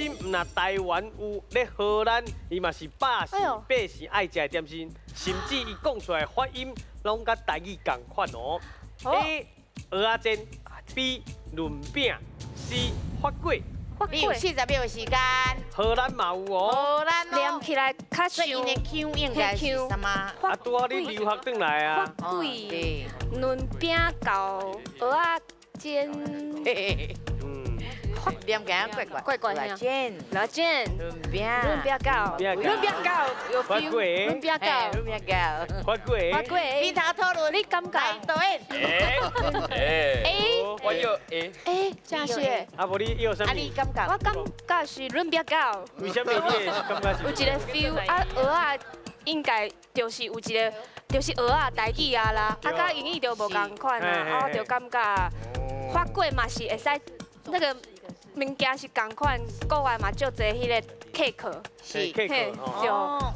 心，那台湾有咧荷兰，伊嘛是百姓百姓爱食的点心，甚至伊讲出来的发音，拢甲台语共款哦。A. 蚵仔煎 ，B. 润饼 ，C. 发粿。你有40秒的时间。荷兰嘛有哦。荷兰连起来较像所以因的 Q 应该是什么？啊，拄好你留学转来啊。发粿、对。润饼糕、蚵仔煎，念个怪怪蚵仔煎、蚵仔煎、润饼、润饼糕、润饼糕有发 feel，粿润饼糕、润饼糕、发粿。发粿，你头讨论，你感觉对。？A 我有 A，真是。啊，无你有啥物？你感觉？我感觉是润饼糕，为什么你会感觉是？有一个 feel 啊，蚵仔应该就是有一个，就是蚵仔台语啊啦，啊，甲英语就无共款啊，我就感觉发粿嘛是会使那个物件是共款，国外嘛足侪迄个 cake，是嘿 cake 对。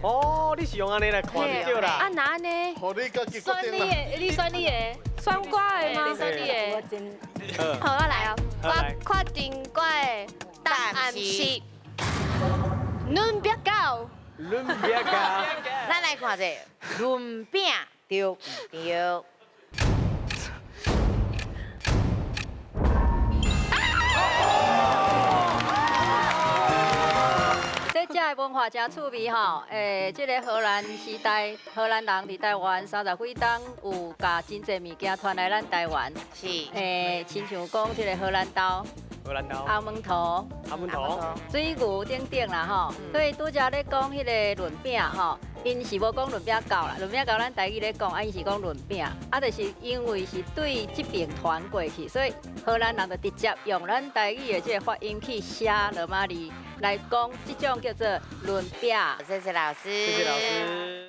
哦，你是用安尼来看就对啦。啊，那安尼好，你家己决选定啦。你的，你选你的，选我的吗？选你的。好，我来哦，我确定我的答案是润饼糕。润饼糕。咱来看者，润饼对唔对？这个文化真趣味吼，这个荷兰时代，荷兰人伫台湾30几冬有甲真侪物件传来咱台湾，是，亲像讲这个荷兰豆、荷兰豆、阿门头、阿门头、水牛等等啦吼。所以拄则咧讲迄个润饼吼，因是无讲润饼糕啦，润饼糕咱台语咧讲，因是讲润饼，就是因为是对这边传过去，所以荷兰人就直接用咱台语的这个发音去写罗马字来讲，这种叫做润饼。谢谢老师。谢谢老师。